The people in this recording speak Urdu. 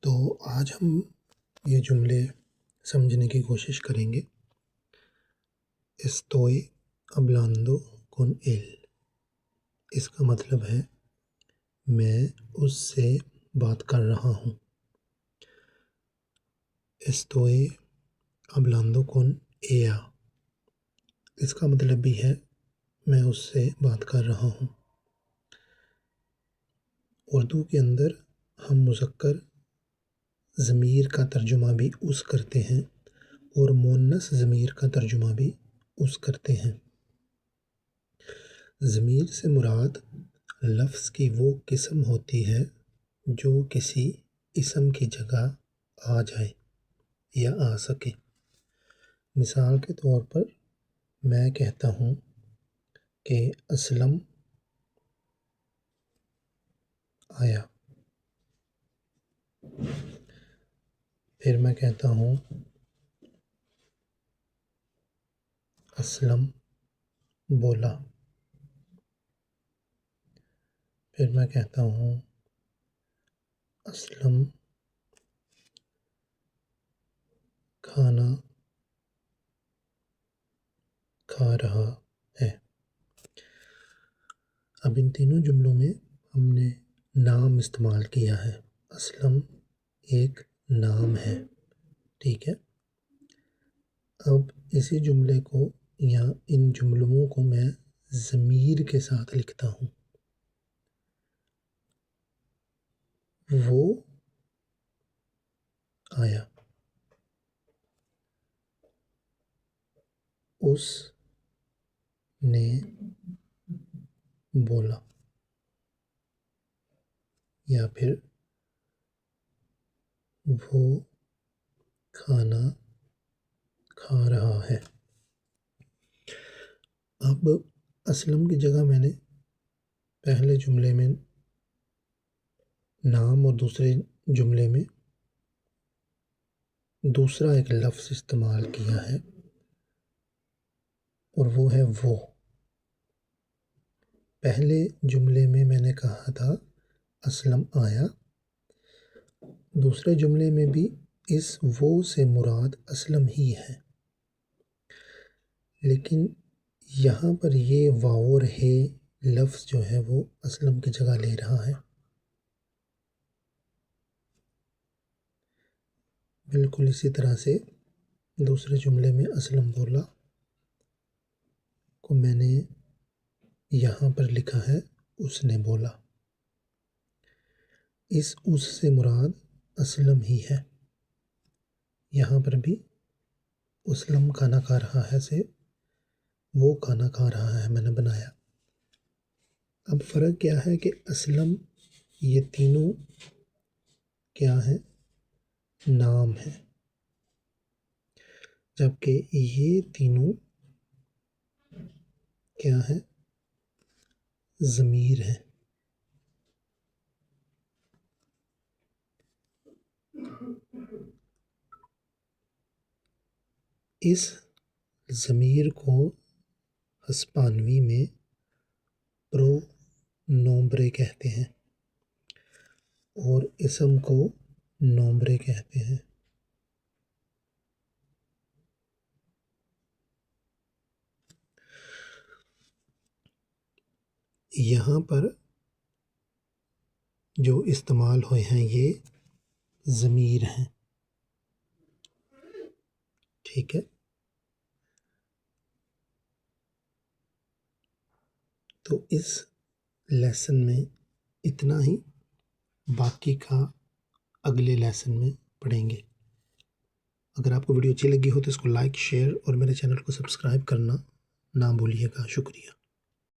تو آج ہم یہ جملے سمجھنے کی کوشش کریں گے۔ Estoy hablando con él، اس کا مطلب ہے میں اس سے بات کر رہا ہوں۔ Estoy hablando con ella، اس کا مطلب بھی ہے میں اس سے بات کر رہا ہوں۔ اردو کے اندر ہم مذکر ضمیر کا ترجمہ بھی اس کرتے ہیں اور مؤنث ضمیر کا ترجمہ بھی اس کرتے ہیں۔ ضمیر سے مراد لفظ کی وہ قسم ہوتی ہے جو کسی اسم کی جگہ آ جائے یا آ سکے۔ مثال کے طور پر میں کہتا ہوں کہ اسلم آیا، پھر میں کہتا ہوں اسلم بولا، پھر میں کہتا ہوں اسلم کھانا کھا رہا ہے۔ اب ان تینوں جملوں میں ہم نے نام استعمال کیا ہے۔ اسلم ایک نام ہے، ٹھیک ہے۔ اب اسی جملے کو یا ان جملوں کو میں ضمیر کے ساتھ لکھتا ہوں۔ وہ آیا، اس نے بولا، یا پھر وہ کھانا کھا رہا ہے۔ اب اسلم کی جگہ میں نے پہلے جملے میں نام اور دوسرے جملے میں دوسرا ایک لفظ استعمال کیا ہے اور وہ ہے وہ۔ پہلے جملے میں میں نے کہا تھا اسلم آیا، دوسرے جملے میں بھی اس وہ سے مراد اسلم ہی ہے، لیکن یہاں پر یہ واو اور ہے لفظ جو ہے وہ اسلم کی جگہ لے رہا ہے۔ بالکل اسی طرح سے دوسرے جملے میں اسلم بولا کو میں نے یہاں پر لکھا ہے اس نے بولا، اس سے مراد اسلم ہی ہے۔ یہاں پر بھی اسلم کھانا کھا رہا ہے سے وہ کھانا کھا رہا ہے میں نے بنایا۔ اب فرق کیا ہے کہ اسلم یہ تینوں کیا ہیں؟ نام ہے، جبکہ یہ تینوں کیا ہے؟ ضمیر ہے۔ اس ضمیر کو ہسپانوی میں پرونومبرے کہتے ہیں اور اسم کو نومبرے کہتے ہیں۔ یہاں پر جو استعمال ہوئے ہیں یہ ضمیر ہیں، ٹھیک ہے۔ تو اس لیسن میں اتنا ہی، باقی کا اگلے لیسن میں پڑھیں گے۔ اگر آپ کو ویڈیو اچھی لگی ہو تو اس کو لائک، شیئر اور میرے چینل کو سبسکرائب کرنا نہ بھولیے گا۔ شکریہ۔